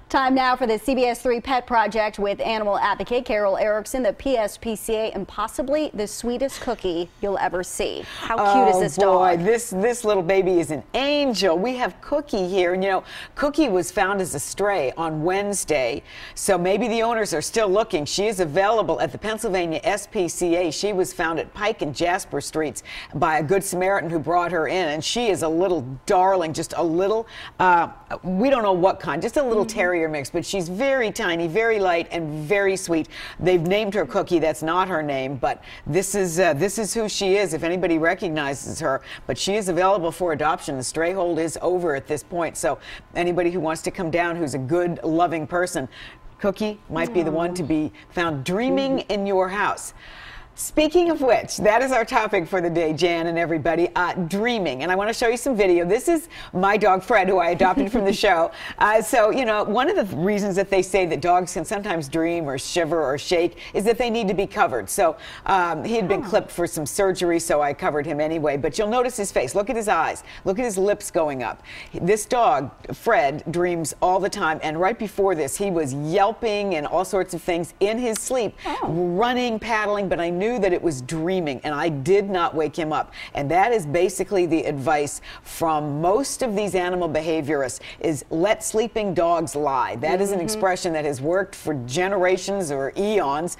Time now for the CBS 3 Pet Project with animal advocate Carol Erickson, the PSPCA, and possibly the sweetest cookie you'll ever see. How cute is this dog? Boy, this little baby is an angel. We have Cookie here, and you know, Cookie was found as a stray on Wednesday, so maybe the owners are still looking. She is available at the Pennsylvania SPCA. She was found at Pike and Jasper Streets by a Good Samaritan who brought her in, and she is a little darling, just a little, we don't know what kind, just a little terrier mix, but she's very tiny, very light, and very sweet. They've named her Cookie. That's not her name, but this is who she is, if anybody recognizes her. But she is available for adoption. The stray hold is over at this point, so anybody who wants to come down who's a good, loving person, Cookie might be the one to be found dreaming in your house. Speaking of which, that is our topic for the day, Jan and everybody, dreaming. And I want to show you some video. This is my dog, Fred, who I adopted from the show. So, you know, one of the reasons that they say that dogs can sometimes dream or shiver or shake is that they need to be covered. So he had been clipped for some surgery, so I covered him anyway. But you'll notice his face. Look at his eyes. Look at his lips going up. This dog, Fred, dreams all the time. And right before this, he was yelping and all sorts of things in his sleep, running, paddling, but I knew that it was dreaming, and I did not wake him up. And that is basically the advice from most of these animal behaviorists, is let sleeping dogs lie. That is an expression that has worked for generations or eons,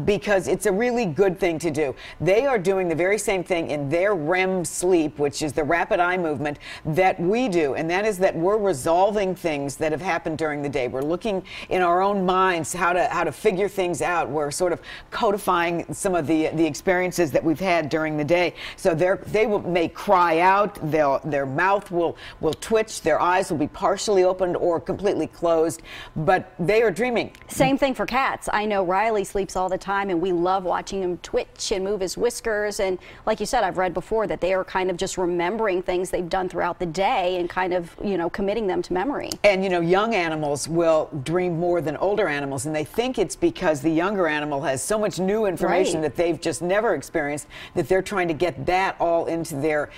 because it's a really good thing to do. They are doing the very same thing in their REM sleep, which is the rapid eye movement, that we do, and that is that we're resolving things that have happened during the day. We're looking in our own minds how to figure things out. We're sort of codifying some of the experiences that we've had during the day. So they may cry out, their mouth will twitch, their eyes will be partially opened or completely closed, but they are dreaming. Same thing for cats. I know Riley sleeps all the time, and we love watching him twitch and move his whiskers. And like you said, I've read before that they are kind of just remembering things they've done throughout the day and kind of, you know, committing them to memory. And you know, young animals will dream more than older animals, and they think it's because the younger animal has so much new information that they've just never experienced, that they're trying to get that all into their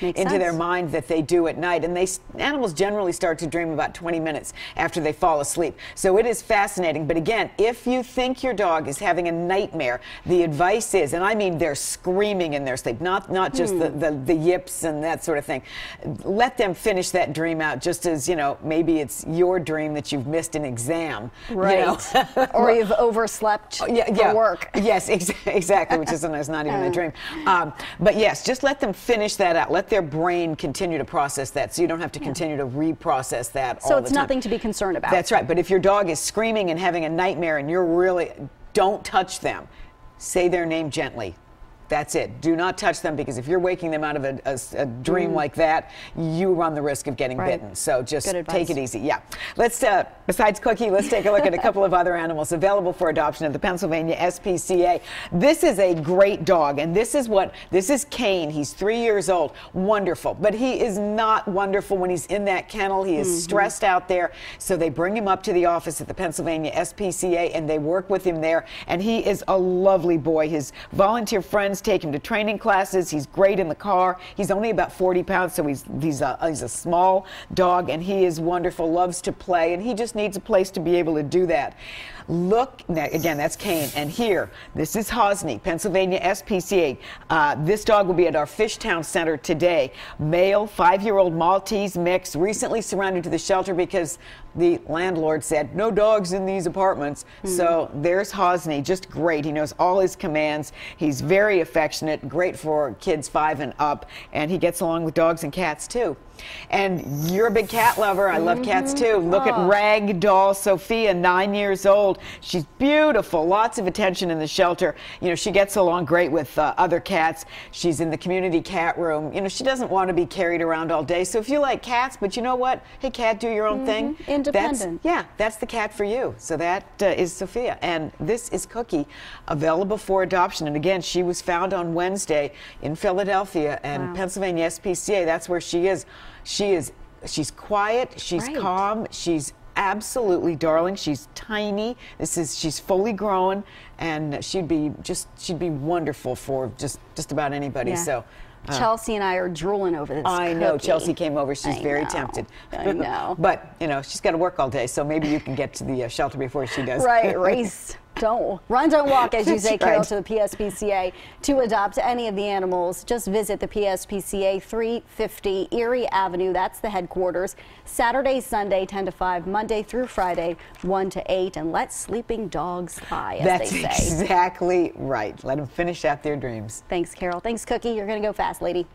mind that they do at night. And animals generally start to dream about 20 minutes after they fall asleep. So it is fascinating. But again, if you think your dog is having a nightmare, the advice is, and I mean they're screaming in their sleep, not just the yips and that sort of thing. Let them finish that dream out, just as, you know, maybe it's your dream that you've missed an exam. Right. You know? Or you've overslept for work. Yes, exactly, which is sometimes not even a dream. But yes, just let them finish that out. Let their brain continue to process that, so you don't have to continue to reprocess that all the time. So it's nothing to be concerned about. That's right. But if your dog is screaming and having a nightmare and you're really, don't touch them. Say their name gently. That's it. Do not touch them, because if you're waking them out of a dream like that, you run the risk of getting bitten. So just take it easy. Yeah. Let's, besides Cookie, let's take a look at a couple of other animals available for adoption at the Pennsylvania SPCA. This is a great dog, and this is Kane. He's 3 years old. Wonderful. But he is not wonderful when he's in that kennel. He is stressed out there. So they bring him up to the office at the Pennsylvania SPCA, and they work with him there. And he is a lovely boy. His volunteer friends take him to training classes. He's great in the car. He's only about 40 pounds, so he's a small dog, and he is wonderful, loves to play, and he just needs a place to be able to do that. Look, again, that's Kane, and here, this is Hosni, Pennsylvania SPCA. This dog will be at our Fishtown Center today. Male, 5-year-old Maltese mix, recently surrendered to the shelter because the landlord said, no dogs in these apartments. So there's Hosni, just great. He knows all his commands. He's very affectionate, great for kids 5 and up, and he gets along with dogs and cats too. And you're a big cat lover. I love cats too. Look at Rag Doll Sophia, 9 years old. She's beautiful. Lots of attention in the shelter. You know, she gets along great with other cats. She's in the community cat room. You know, she doesn't want to be carried around all day. So if you like cats, but you know what? Hey, cat, do your own thing. Independent. That's the cat for you. So that is Sophia. And this is Cookie, available for adoption. And again, she was found on Wednesday in Philadelphia, and Pennsylvania SPCA. That's where she is. She's quiet, she's calm, she's absolutely darling. She's tiny. She's fully grown, and she'd be wonderful for just about anybody. So Chelsea and I are drooling over this I know. cookie. Chelsea came over. She's very tempted. I know. But, you know, she's got to work all day, so maybe you can get to the shelter before she does. Right, race. Don't run, don't walk, as you say, Carol, right. to the PSPCA to adopt any of the animals. Just visit the PSPCA, 350 Erie Avenue. That's the headquarters. Saturday, Sunday, 10 to 5, Monday through Friday, 1 to 8. And let sleeping dogs lie, as That's they say. exactly right. Let them finish out their dreams. Thanks, Carol. Thanks, Cookie. You're going to go fast, lady.